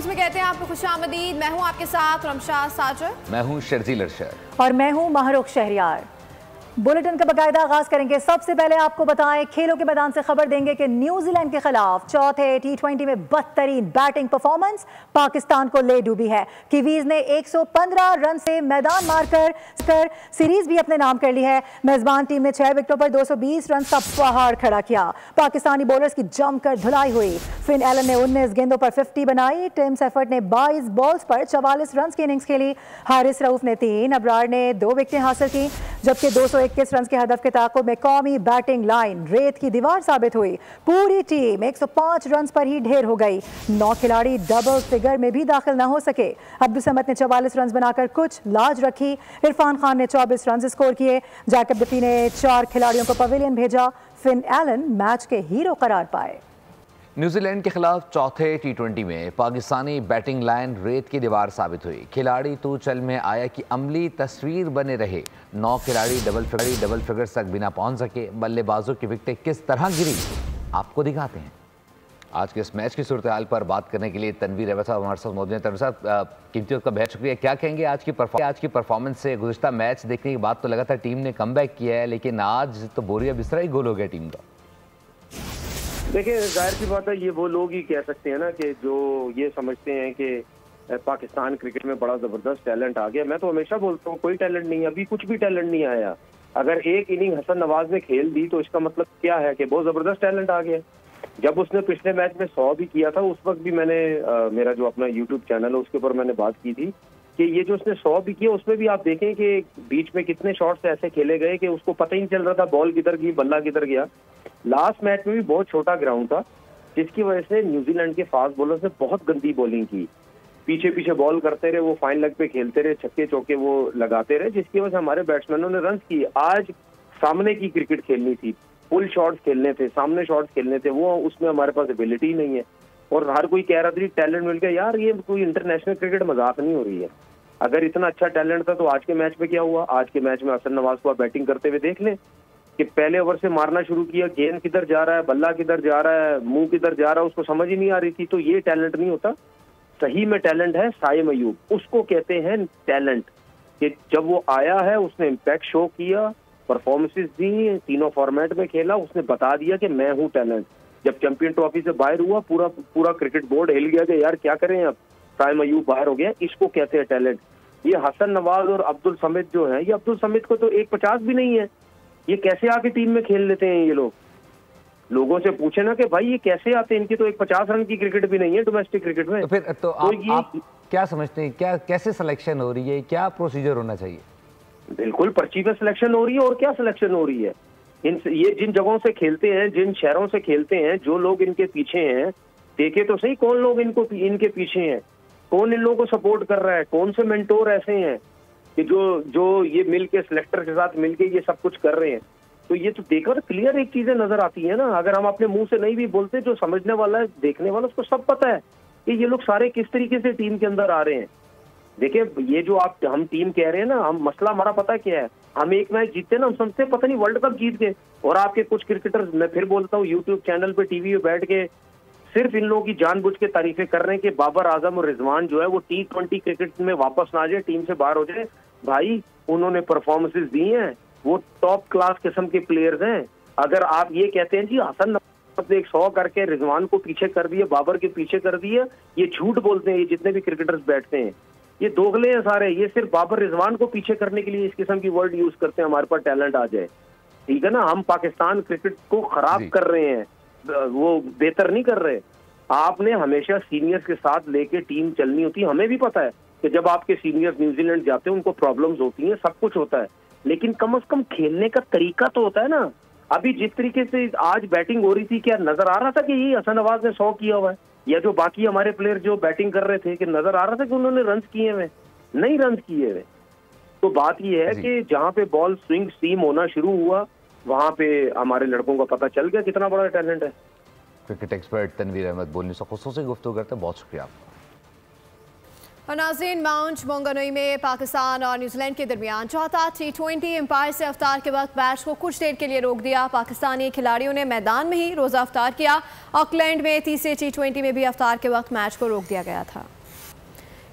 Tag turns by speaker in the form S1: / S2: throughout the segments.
S1: में कहते हैं आपको खुशामदीद। मैं हूं आपके साथ रमशा साजर।
S2: मैं हूं शर्जील अरशद
S3: और मैं हूं महरुख शहरियार। बुलेटिन का बाकायदा आगाज करेंगे। सबसे पहले आपको बताएं, खेलों के मैदान से खबर देंगे कि न्यूजीलैंड के खिलाफ चौथे T20 में बदतरीन बैटिंग परफॉर्मेंस पाकिस्तान को ले डूबी है। कीवीज ने 115 रन से मैदान मारकर सीरीज भी अपने नाम कर ली है। मेजबान टीम ने 6 विकेटों पर 220 रन का पहाड़ खड़ा किया। पाकिस्तानी बॉलर्स की जमकर धुलाई हुई। फिन एलन ने 19 गेंदों पर 50 बनाई। टिम सेफर्ट ने 22 बॉल्स पर 44 रन की इनिंग्स खेली। हारिस रऊफ ने 3, अबरार ने 2 विकेटें हासिल की, जबकि 221 रन के हदफ के ताक़ुब में कौमी बैटिंग लाइन रेत की दीवार साबित हुई। पूरी टीम 105 रन पर ही ढेर हो गई। 9 खिलाड़ी डबल फिगर में भी दाखिल न हो सके। अब्दुल समद ने 44 रन बनाकर कुछ लाज रखी। इरफान खान ने 24 रन स्कोर किए। जैकब डिफी ने 4 खिलाड़ियों को पवेलियन भेजा। फिन एलन मैच के हीरो करार पाए।
S2: न्यूजीलैंड के खिलाफ चौथे T20 में पाकिस्तानी बैटिंग लाइन रेत की दीवार साबित हुई। खिलाड़ी तू चल में आया कि अमली तस्वीर बने रहे। 9 खिलाड़ी डबल फिगर्स तक बिना पहुंच सके। बल्लेबाजों की विकेटें किस तरह गिरी आपको दिखाते हैं। आज के इस मैच की सूरत हाल पर बात करने के लिए तनवीर अहमद साहब हमारे साथ मौजूद हैं। तनवीर साहब, कीमती वक्त का बेहद शुक्रिया। क्या कहेंगे आज की परफॉर्मेंस से? गुज़िश्ता मैच देखने के बाद तो लगा था टीम ने कमबैक किया है, लेकिन आज तो बोरिया बिस्तरा ही गोल हो गया टीम का।
S4: देखिए, जाहिर सी बात है, ये वो लोग ही कह सकते हैं ना कि जो ये समझते हैं कि पाकिस्तान क्रिकेट में बड़ा जबरदस्त टैलेंट आ गया। मैं तो हमेशा बोलता हूँ कोई टैलेंट नहीं है, अभी कुछ भी टैलेंट नहीं आया। अगर एक इनिंग हसन नवाज ने खेल दी तो इसका मतलब क्या है कि बहुत जबरदस्त टैलेंट आ गया। जब उसने पिछले मैच में 100 भी किया था, उस वक्त भी मैंने मेरा जो अपना यूट्यूब चैनल है उसके ऊपर मैंने बात की थी कि ये जो उसने 100 भी किया, उसमें भी आप देखें कि बीच में कितने शॉट्स ऐसे खेले गए कि उसको पता ही नहीं चल रहा था बॉल किधर गई, बल्ला किधर गया। लास्ट मैच में भी बहुत छोटा ग्राउंड था, जिसकी वजह से न्यूजीलैंड के फास्ट बॉलर्स ने बहुत गंदी बॉलिंग की। पीछे पीछे बॉल करते रहे, वो फाइन लेग पे खेलते रहे, छक्के चौके वो लगाते रहे, जिसकी वजह से हमारे बैट्समैनों ने रन किए। आज सामने की क्रिकेट खेलनी थी, फुल शॉट्स खेलने थे, सामने शॉट्स खेलने थे, वो उसमें हमारे पास एबिलिटी नहीं है। और हर कोई कह रहा था टैलेंट मिल गया। यार, ये कोई इंटरनेशनल क्रिकेट मजाक नहीं हो रही है। अगर इतना अच्छा टैलेंट था तो आज के मैच में क्या हुआ? आज के मैच में हसन नवाज को बैटिंग करते हुए देख लें कि पहले ओवर से मारना शुरू किया, गेंद किधर जा रहा है, बल्ला किधर जा रहा है, मुंह किधर जा रहा है, उसको समझ ही नहीं आ रही थी। तो ये टैलेंट नहीं होता, सही में टैलेंट है साइम अयूब, उसको कहते हैं टैलेंट। कि जब वो आया है उसने इम्पैक्ट शो किया, परफॉर्मेंसेस दी, तीनों फॉर्मेट में खेला, उसने बता दिया कि मैं हूँ टैलेंट। जब चैंपियन ट्रॉफी से बाहर हुआ, पूरा क्रिकेट बोर्ड हिल गया कि यार क्या करें, अब साइम अयूब बाहर हो गया, इसको कहते हैं टैलेंट। ये हसन नवाज और अब्दुल समिद जो है, ये अब्दुल समिद को तो 150 भी नहीं है, ये कैसे आके टीम में खेल लेते हैं ये लोग? लोगों से पूछे ना कि भाई ये कैसे आते हैं, इनकी तो 150 रन की क्रिकेट भी नहीं है डोमेस्टिक क्रिकेट में।
S2: तो फिर तो आप क्या समझते हैं, कैसे सिलेक्शन हो रही है, क्या प्रोसीजर होना चाहिए?
S4: बिल्कुल पर्ची पे सिलेक्शन हो रही है, और क्या सिलेक्शन हो रही है। ये जिन जगहों से खेलते हैं, जिन शहरों से खेलते हैं, जो लोग इनके पीछे हैं, देखे तो सही कौन लोग इनके पीछे हैं, कौन इन लोगों को सपोर्ट कर रहा है, कौन से मेंटोर ऐसे हैं कि जो ये मिलके सिलेक्टर के साथ मिलके ये सब कुछ कर रहे हैं। तो ये तो देखकर क्लियर एक चीजें नजर आती है ना। अगर हम अपने मुंह से नहीं भी बोलते, जो समझने वाला है, देखने वाला, उसको सब पता है कि ये लोग सारे किस तरीके से टीम के अंदर आ रहे हैं। देखिए, ये जो हम टीम कह रहे हैं ना, हम मसला हमारा पता क्या है, हम एक मैच जीतते ना, हम समझते पता नहीं वर्ल्ड कप जीत गए। और आपके कुछ क्रिकेटर्स, मैं फिर बोलता हूँ, यूट्यूब चैनल पे, टीवी पे बैठ के सिर्फ इन लोगों की जानबूझ के तारीफें कर रहे हैं कि बाबर आजम और रिजवान जो है वो T20 क्रिकेट में वापस ना आ जाए, टीम से बाहर हो जाए। भाई, उन्होंने परफॉर्मेंसेस दी हैं, वो टॉप क्लास किस्म के प्लेयर्स हैं। अगर आप ये कहते हैं जी हसन नवाज ने 100 करके रिजवान को पीछे कर दिया, बाबर के पीछे कर दिया, ये झूठ बोलते हैं। ये जितने भी क्रिकेटर्स बैठते हैं ये दोगले हैं सारे। ये सिर्फ बाबर रिजवान को पीछे करने के लिए इस किस्म की वर्ड यूज करते हैं, हमारे पास टैलेंट आ जाए। ठीक है ना, हम पाकिस्तान क्रिकेट को खराब कर रहे हैं, वो बेहतर नहीं कर रहे। आपने हमेशा सीनियर्स के साथ लेके टीम चलनी होती है। हमें भी पता है कि जब आपके सीनियर्स न्यूजीलैंड जाते हैं उनको प्रॉब्लम्स होती हैं, सब कुछ होता है, लेकिन कम से कम खेलने का तरीका तो होता है ना। अभी जिस तरीके से आज बैटिंग हो रही थी, क्या नजर आ रहा था कि ये हसन नवाज ने 100 किया हुआ है, या जो बाकी हमारे प्लेयर जो बैटिंग कर रहे थे, कि नजर आ रहा था कि उन्होंने रन किए हुए? नहीं रन किए हुए। तो बात ये है कि जहाँ पे बॉल स्विंग सीम होना शुरू हुआ, वहां पे हमारे लड़कों का पता चल गया कितना बड़ा टैलेंट है।
S2: क्रिकेट एक्सपर्ट तनवीर अहमद बोलने से खुसूसी गुफ्तगू करते हैं, बहुत शुक्रिया आपका।
S1: और नाज़रीन, माउंट मोंगनोई में पाकिस्तान और न्यूजीलैंड के दरमियान चौथा T20 एम्पायर से अफ्तार के वक्त मैच को कुछ देर के लिए रोक दिया। पाकिस्तानी खिलाड़ियों ने मैदान में ही रोज़ा अफ्तार किया। ऑकलैंड में तीसरे T20 में भी अफ्तार के वक्त मैच को रोक दिया गया था।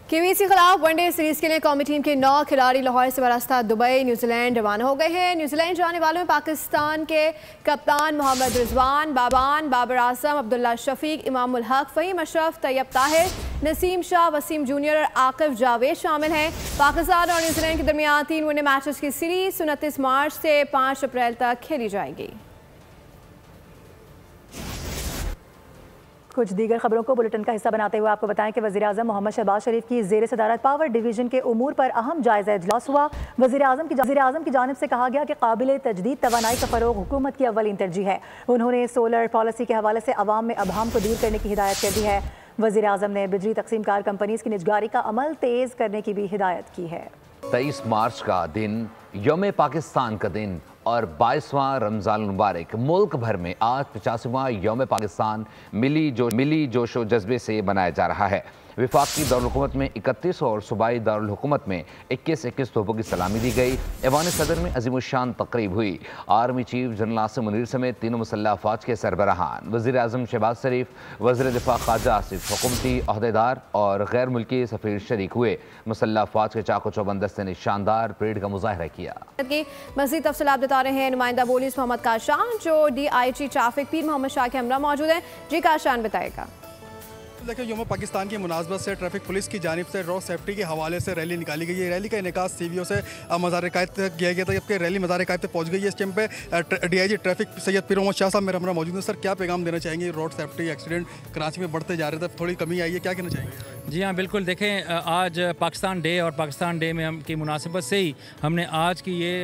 S1: कीवीज के खिलाफ वनडे सीरीज के लिए कौमी टीम के 9 खिलाड़ी लाहौर से बरास्ता दुबई न्यूजीलैंड रवाना हो गए हैं। न्यूजीलैंड जाने वालों में पाकिस्तान के कप्तान मोहम्मद रिजवान, बाबान, बाबर आजम, अब्दुल्ला शफीक, इमामुल हक, फहीम अशरफ, तैयब ताहिर, नसीम शाह, वसीम जूनियर और आकिफ जावेद शामिल हैं। पाकिस्तान और न्यूजीलैंड के दरमियान 3 वनडे मैचेस की सीरीज 29 मार्च से 5 अप्रैल तक खेली जाएगी।
S3: कुछ दीगर खबरों को बुलेटिन का हिस्सा बनाते हुए आपको बताएं कि वज़ीर-ए-आज़म मोहम्मद शहबाज शरीफ की ज़ेर सदारत पावर डिवीज़न के उमूर पर अहम जायज़ा इजलास हुआ। वज़ीर-ए-आज़म की जानिब से कहा गया कि काबिल तजदीद तवानाई का फ़रोग़ हुकूमत की अव्वलीन तरजीह है। उन्होंने सोलर पॉलिसी के हवाले से अवाम में अभाम को दूर करने की हिदायत कर दी है। वज़ीर-ए-आज़म ने बिजली तकसीम कार कंपनीज़ की निजगारी का अमल तेज़ करने की भी हिदायत की है।
S2: 23 मार्च का दिन यौम पाकिस्तान का दिन और 22वां रमज़ान मुबारक मुल्क भर में आज 85वां यौम पाकिस्तान मिली जोशो जज्बे से मनाया जा रहा है। विफाकी दारुल-हुकूमत में 31 और सूबाई दारुल-हुकूमत में 21 तोपों की सलामी दी गई। ऐवान सदर में अज़ीमुश्शान तकरीब हुई। Army chief general Asim Munir समेत तीनों मुसल्लह अफवाज के सरबराहान, वज़ीर-ए-आज़म शहबाज शरीफ, वज़ीर दिफा ख्वाजा आसिफ, हुकूमती अहदेदार और गैर मुल्की सफ़ीर शरीक हुए। मुसल्लह अफवाज के चाको चौबंद दस्ते ने शानदार परेड का मुजाहरा किया।
S1: मज़ीद तफ़सीलात बता रहे हैं नुमाइंदा बोलीस मोहम्मद काशान, जो DIG ट्रैफिक पीर मोहम्मद शाह के हमरा मौजूद हैं। जी काशान, बताएगा।
S5: देखिए, यौम पाकिस्तान की मुनासबत से ट्रैफिक पुलिस की जानिब से रोड सेफ्टी के हवाले से रैली निकाली गई है। रैली का इनेकास CVO से मज़ार-ए-कायद तक किया गया था, जबकि रैली मज़ार-ए-कायद तक पहुँच गई है। इस टाइम पे DIG ट्रैफिक सैयद पीर मोहम्मद शाह साहब मेरे हमरा मौजूद हैं। सर, क्या पैगाम देना चाहेंगे? रोड सेफ्टी एक्सीडेंट कराची में बढ़ते जा रहे थे, थोड़ी कमी आई है, क्या कहना चाहेंगे?
S6: जी हाँ, बिल्कुल। देखें, आज पाकिस्तान डे और पाकिस्तान डे में की मुनासिबत से ही हमने आज की ये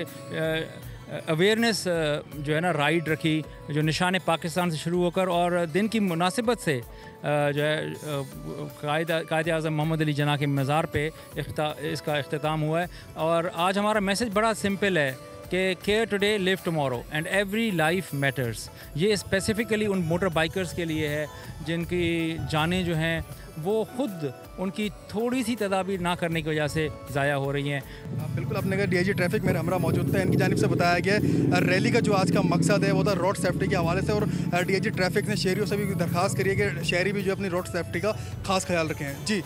S6: अवेयरनेस जो है ना राइड रखी, जो निशान पाकिस्तान से शुरू होकर और दिन की मुनासिबत से जो है कायद आज़म मोहम्मद अली जना के मज़ार पे इसका इख्तिताम हुआ है। और आज हमारा मैसेज बड़ा सिंपल है कि care today live tomorrow and every life matters. ये स्पेसिफ़िकली उन मोटर बाइकर्स के लिए है जिनकी जानें जो हैं वो खुद उनकी थोड़ी सी तदाबीर ना करने की वजह से ज़ाया हो रही हैं।
S5: बिल्कुल, अपने अगर DIG ट्रैफिक मेरे हमरा मौजूद थे, इनकी जानिब से बताया गया रैली का जो आज का मकसद है वो था रोड सेफ्टी के हवाले से। और DIG ट्रैफिक ने शहरियों से भी दरख्वास्त करी है कि शहरी भी जो अपनी रोड सेफ्टी का खास ख्याल रखें। जी,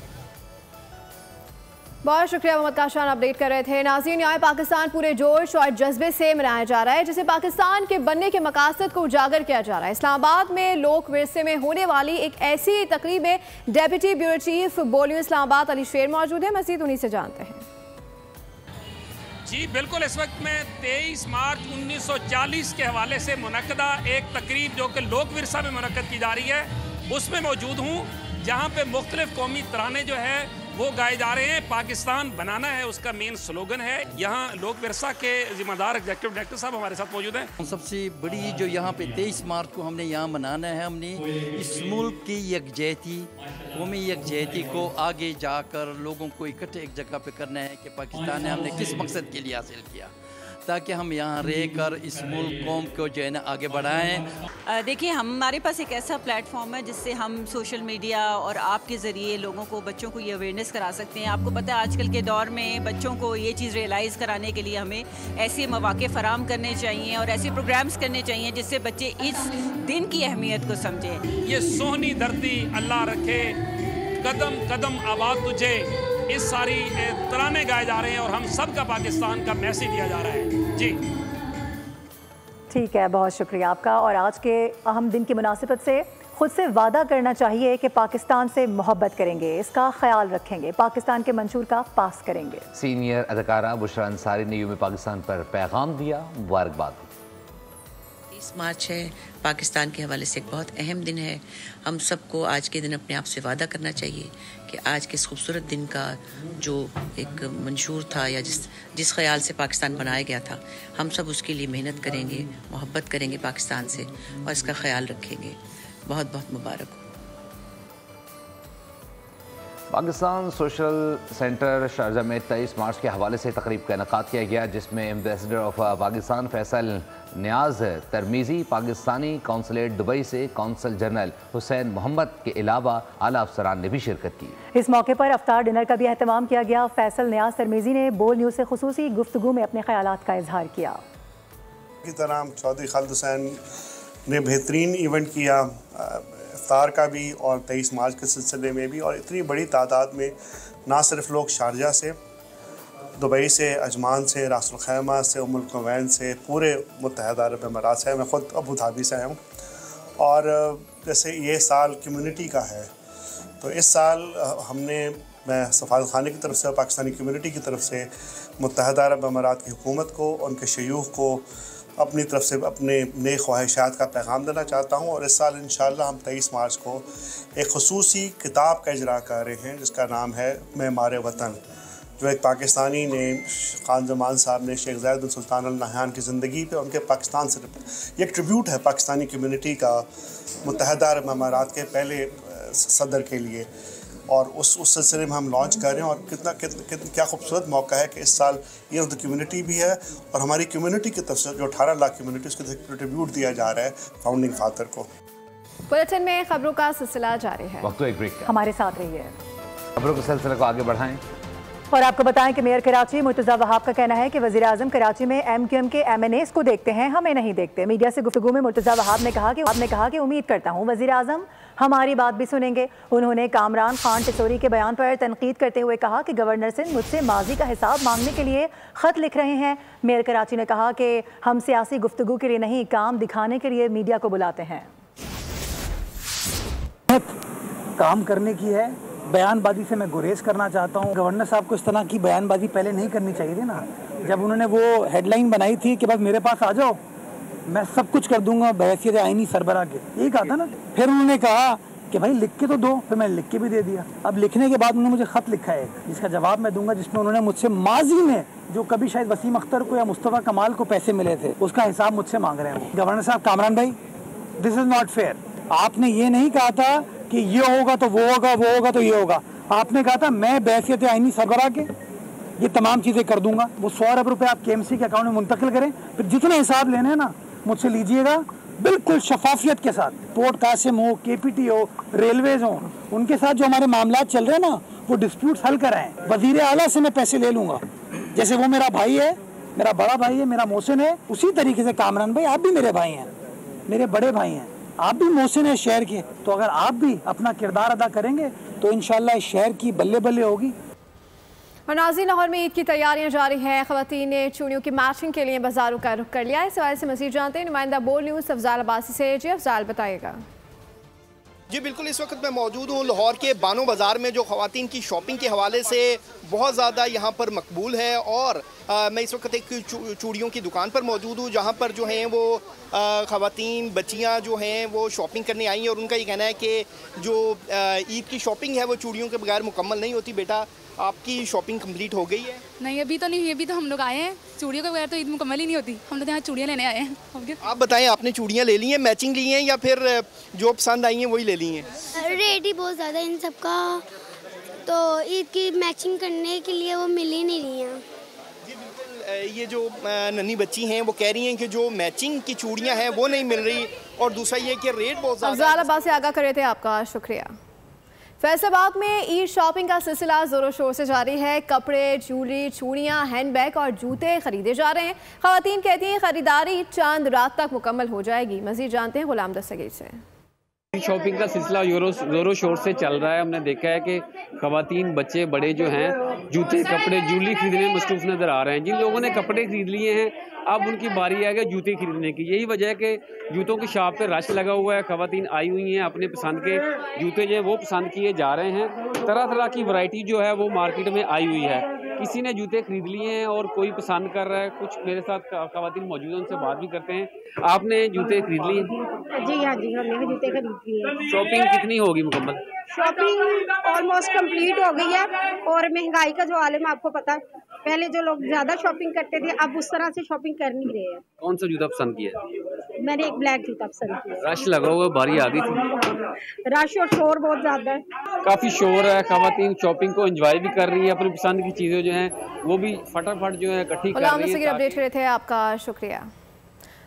S1: बहुत शुक्रिया मोहम्मद काशान, अपडेट कर रहे थे। नाज़रीन, न्याय पाकिस्तान पूरे जोश और जज्बे से मनाया जा रहा है, जिसे पाकिस्तान के बनने के मकासद को उजागर किया जा रहा है। इस्लामाबाद में लोक विरसे में होने वाली एक ऐसी तकरीब में डेप्यूटी ब्यूरो चीफ बोलियो इस्लामाबाद अली शेर मौजूद है। मज़ीद उन्हीं से जानते हैं।
S7: जी बिल्कुल, इस वक्त मैं 23 मार्च 1940 के हवाले से मुनक्कदा एक तकरीब जो कि लोक विरसा में मुनक्कद की जा रही है उसमें मौजूद हूँ, जहाँ पे मुख्तलिफ कौमी तराने जो है वो गाए जा रहे हैं। पाकिस्तान बनाना है उसका मेन स्लोगन है। यहाँ लोक विरसा के जिम्मेदार एग्जीक्यूटिव डायरेक्टर साहब हमारे साथ मौजूद हैं।
S8: सबसे बड़ी जो यहाँ पे 23 मार्च को हमने यहाँ मनाना है, हमने इस मुल्क की यकजहती, कौमी यकजहती को आगे जाकर लोगों को इकट्ठे एक जगह पे करना है कि पाकिस्तान ने हमने किस मकसद के लिए हासिल किया, ताकि हम यहाँ रहकर इस मुल्क कौम को जो है ना आगे बढ़ाएं।
S9: देखिए, हमारे पास एक ऐसा प्लेटफॉर्म है जिससे हम सोशल मीडिया और आपके ज़रिए लोगों को, बच्चों को ये अवेयरनेस करा सकते हैं। आपको पता है आजकल के दौर में बच्चों को ये चीज़ रियलाइज़ कराने के लिए हमें ऐसे मौक़े फ़राहम करने चाहिए और ऐसे प्रोग्राम्स करने चाहिए जिससे बच्चे इस दिन की अहमियत को समझें।
S7: ये सोहनी धरती अल्लाह रखे, कदम कदम आबाद तुझे, इस सारी तराने गाए जा रहे हैं और हम सब का पाकिस्तान का मैसेज दिया जा रहा है। जी
S3: ठीक है, बहुत शुक्रिया आपका। और आज के अहम दिन की मुनासिबत से खुद से वादा करना चाहिए कि पाकिस्तान से मोहब्बत करेंगे, इसका ख्याल रखेंगे, पाकिस्तान के मंशूर का पास करेंगे।
S2: सीनियर अदाकारा बुशरा अंसारी ने यूम पाकिस्तान पर पैगाम दिया। मुबारकबाद।
S10: 30 मार्च है, पाकिस्तान के हवाले से एक बहुत अहम दिन है। हम सबको आज के दिन अपने आप से वादा करना चाहिए कि आज के इस खूबसूरत दिन का जो एक मंशूर था या जिस ख्याल से पाकिस्तान बनाया गया था, हम सब उसके लिए मेहनत करेंगे, मोहब्बत करेंगे पाकिस्तान से और इसका ख्याल रखेंगे। बहुत बहुत मुबारक हो।
S2: पाकिस्तान सोशल सेंटर शारजा में 23 मार्च के हवाले से तकरीब का इनेकाद किया गया, जिसमें ambassador of Pakistan Faisal Niaz Tirmizi, Pakistani consulate Dubai से कौंसल जनरल हुसैन मोहम्मद के अलावा आला अफसरान ने भी शिरकत की।
S3: इस मौके पर अफ्तार डिनर का भी एहतमाम किया गया। फैसल नियाज तरमीज़ी ने बोल न्यूज़ से खुसूसी गुफ्तगू में अपने ख्यालात का इजहार किया।
S11: की तरह चौधरी खालिद हुसैन ने बेहतरीन इवेंट किया। इफ्तार का भी और 23 मार्च के सिलसिले में भी, और इतनी बड़ी तादाद में ना सिर्फ लोग शारजा से, दुबई से, अजमान से, रासुल खैमा से, उमुल कुवैन से, पूरे मुत्तहदा अरब अमीरात से, मैं ख़ुद अबू धाबी से आया हूँ। और जैसे ये साल कम्युनिटी का है, तो इस साल मैं सफारत खाने की तरफ से और पाकिस्तानी कम्युनिटी की तरफ से मुत्तहदा अरब अमीरात की हुकूमत को, उनके शयूख को अपनी तरफ से अपने नए ख्वाहिशात का पैगाम देना चाहता हूँ। और इस साल इंशाअल्लाह हम 23 मार्च को एक ख़ुसूसी किताब का इजरा कर रहे हैं जिसका नाम है मेमार वतन, जो एक पाकिस्तानी ने, खान ज़मान साहब ने शेख ज़ायद बिन सुल्तान अल नहयान की ज़िंदगी पे, उनके पाकिस्तान से ये ट्रिब्यूट है पाकिस्तानी कम्युनिटी का मुत्तहदा अरब अमीरात के पहले सदर के लिए, और उस सिलसिले में हम लॉन्च कर रहे हैं। और कितना क्या खूबसूरत मौका है कि इस साल ये ऑफ द कम्युनिटी भी है और हमारी कम्युनिटी की तरफ से जो 18 लाख कम्युनिटी, उसको ट्रिब्यूट दिया जा रहा है फाउंडिंग फादर को।
S1: बुलेटिन में खबरों का सिलसिला जारी है,
S2: वक्त एक ब्रेक,
S3: हमारे साथ रहिए,
S2: खबरों के सिलसिले को आगे बढ़ाएं।
S3: और आपको बताएं कि मेयर कराची मुर्तज़ा वहाब का कहना है कि वज़ीर आज़म कराची में MQM के MNAs को देखते हैं, हमें नहीं देखते। मीडिया से गुफ्तगू में मुर्तज़ा वहाब ने कहा कि उम्मीद करता हूँ वज़ीर आज़म हमारी बात भी सुनेंगे। उन्होंने कामरान खान टिसोरी के बयान पर तनकीद करते हुए कहा कि गवर्नर सिंध मुझसे माजी का हिसाब मांगने के लिए ख़त लिख रहे हैं। मेयर कराची ने कहा कि हम सियासी गुफ्तगू के लिए नहीं, काम दिखाने के लिए मीडिया को बुलाते हैं।
S12: काम करने की है, बयानबाजी से मैं गुरेज करना चाहता हूँ। गवर्नर साहब को इस तरह की बयानबाजी पहले नहीं करनी चाहिए थी ना। जब उन्होंने वो हेडलाइन बनाई थी कि बस मेरे पास आ जाओ, मैं सब कुछ कर दूंगा बहैसियत आईनी सरबराह के, यही कहा था ना। फिर उन्होंने कहा कि भाई लिख के तो दो, फिर मैंने लिख के भी दे दिया। अब लिखने के बाद उन्होंने मुझे ख़त लिखा है जिसका जवाब मैं दूंगा, जिसमें उन्होंने मुझसे माजी में जो कभी शायद वसीम अख्तर को या मुस्तफ़ा कमाल को पैसे मिले थे उसका हिसाब मुझसे मांग रहे हैं। गवर्नर साहब, कामरान भाई, दिस इज़ नॉट फेयर। आपने ये नहीं कहा था कि ये होगा तो वो होगा, वो होगा तो ये होगा। आपने कहा था मैं बहैसियत आईनी सरबराह के ये तमाम चीज़ें कर दूंगा। वो 100 अरब रुपये आप KMC के अकाउंट में मुंतकिल करें, फिर जितने हिसाब लेने हैं ना मुझसे लीजिएगा, बिल्कुल शफाफियत के साथ। पोर्ट कासिम हो, KPT हो, रेलवेज हो, उनके साथ जो हमारे मामला चल रहे हैं ना, वो डिस्प्यूट्स हल कराएं। वज़ीर आला से मैं पैसे ले लूँगा, जैसे वो मेरा भाई है, मेरा बड़ा भाई है, मेरा मोहसिन है, उसी तरीके से कामरान भाई आप भी मेरे भाई हैं, मेरे बड़े भाई हैं, आप भी मोहसिन है शहर के। तो अगर आप भी अपना किरदार अदा करेंगे तो इंशाल्लाह शहर की बल्ले बल्ले होगी।
S1: और नाज़रीन, लाहौर में ईद की तैयारियां जारी हैं। ख़वातीन ने चूड़ियों की मैचिंग के लिए बाजारों का रुख कर लिया है। इस हवाले से मज़ीद जानते हैं नुमाइंदा बोल न्यूज़ अफजाल अब्बासी से। जी अफजाल, बताइएगा।
S13: जी बिल्कुल, इस वक्त मैं मौजूद हूँ लाहौर के बानो बाज़ार में, जो ख़वातीन की शॉपिंग के हवाले से बहुत ज़्यादा यहाँ पर मकबूल है। और मैं इस वक्त एक चूड़ियों की दुकान पर मौजूद हूँ जहाँ पर जो हैं वो ख़वातीन बच्चियाँ जो हैं वो शॉपिंग करने आई हैं। और उनका ये कहना है कि जो ईद की शॉपिंग है वो चूड़ियों के बगैर मुकम्मल नहीं होती। बेटा, आपकी शॉपिंग कंप्लीट हो गई है?
S14: नहीं, अभी तो नहीं, अभी तो हम लोग आए हैं। चूड़ियों के बगैर तो ईद मुकम्मल ही नहीं होती। हम लोग यहाँ चूड़ियाँ लेने आए हैं।
S13: आप बताएं, आपने चूड़ियाँ ले ली हैं, मैचिंग ली हैं, या फिर जो पसंद आई हैं वही ले ली हैं?
S15: रेट ही बहुत ज़्यादा इन सब का, तो ईद की मैचिंग करने के लिए वो मिल ही नहीं रही हैं।
S13: जी बिल्कुल, ये जो नन्ही बच्ची हैं वो कह रही हैं कि जो मैचिंग की चूड़ियाँ हैं वो नहीं मिल रही, और दूसरा ये कि रेट बहुत ज़्यादा।
S1: अफजाल अब्बास से आगाह कर रहे थे, आपका शुक्रिया। फैसलाबाद में ईद शॉपिंग का सिलसिला जोरों शोर से जारी है। कपड़े, ज्वेलरी, चूड़ियाँ, हैंडबैग और जूते खरीदे जा रहे हैं। ख़वातीन कहती हैं खरीदारी चंद रात तक मुकम्मल हो जाएगी। मज़ीद जानते हैं गुलाम दस्तगीर से।
S16: शॉपिंग का सिलसिला जोरों शोर से चल रहा है। हमने देखा है कि खवातीन, बच्चे, बड़े जो हैं जूते, कपड़े, ज्वेलरी खरीदने में मसरूफ़ नज़र आ रहे हैं। जिन लोगों ने कपड़े खरीद लिए हैं अब उनकी बारी है कि जूते खरीदने की। यही वजह है कि जूतों की शॉप पे रश लगा हुआ है। खवातीन आई हुई हैं, अपने पसंद के जूते जो हैं वो पसंद किए जा रहे हैं। तरह तरह की वैरायटी जो है वो मार्केट में आई हुई है। किसी ने जूते खरीद लिए हैं और कोई पसंद कर रहा है। कुछ मेरे साथ खवातीन मौजूद हैं, उनसे बात भी करते हैं। आपने जूते खरीद लिए?
S17: जी हाँ जी, हमने भी जूते खरीद लिए।
S16: शॉपिंग कितनी होगी मुकम्मल?
S17: शॉपिंग ऑलमोस्ट कंप्लीट हो गई है। और महंगाई का जो आलम आपको पता है, पहले जो लोग ज्यादा शॉपिंग करते थे अब उस तरह से शॉपिंग कर नहीं रहे हैं।
S16: कौन सा जूता पसंद किया?
S17: मैंने एक ब्लैक जूता पसंद किया।
S16: रश लगा हुआ, बारी आ गई थी।
S17: रश और शोर बहुत ज्यादा है,
S16: काफी शोर है। खवातीन शॉपिंग को एंजॉय भी कर रही है, अपनी पसंद की चीजें जो हैं वो भी फटाफट जो है इकट्ठी कर रही है।
S1: अपडेट कर रहे थे, आपका शुक्रिया।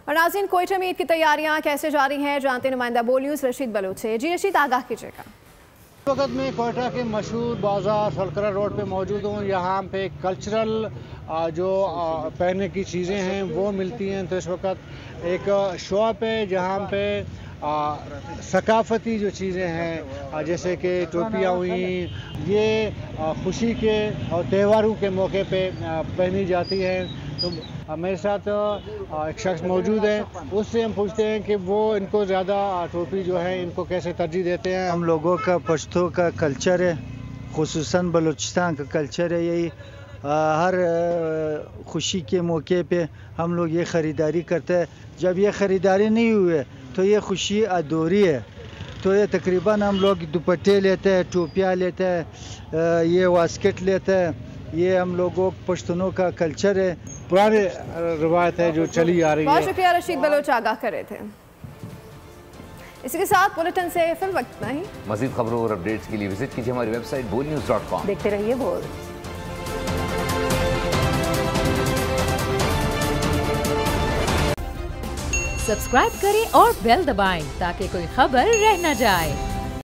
S1: और नाज़रीन, कोयटा में ईद की तैयारियां कैसे जारी हैं जानते नुमाइंदा बोल न्यूज़ रशीद बलोच से। जी रशीद, आगाह कीजिएगा।
S18: इस वक्त मैं कोयटा के मशहूर बाज़ार फलकरा रोड पे मौजूद हूँ। यहाँ पे कल्चरल जो पहनने की चीज़ें हैं वो मिलती हैं। तो इस वक्त एक शॉप है जहाँ पे सकाफती जो चीज़ें हैं जैसे कि टोपियाँ हुई, ये खुशी के और त्योहारों के मौके पे पहनी जाती हैं। तो मेरे साथ एक शख्स मौजूद है, उससे हम पूछते हैं कि वो इनको ज़्यादा टोपी जो है इनको कैसे तरजीह देते हैं।
S19: हम लोगों का पश्तो का कल्चर है, खुसूसन बलूचिस्तान का कल्चर है यही। हर खुशी के मौके पे हम लोग ये ख़रीदारी करते हैं। जब ये ख़रीदारी नहीं हुई तो ये खुशी अधूरी है। तो ये तकरीबन हम लोग दुपट्टे लेते हैं, टोपियाँ लेते हैं, ये वास्केट लेते हैं। ये हम लोगों पश्तूनों का कल्चर है, पुरानी रवायत है जो चली आ रही है।
S1: बहुत शुक्रिया रशीद बलोच आगाह कर रहे थे। इसी के साथ बुलेटिन से फिर वक्त इतना ही।
S2: मज़ीद खबरों और अपडेट्स के लिए विजिट कीजिए हमारी वेबसाइट bolnews.com।
S3: देखते रहिए बोल।
S20: सब्सक्राइब करें और बेल दबाएं ताकि कोई खबर रह न जाए।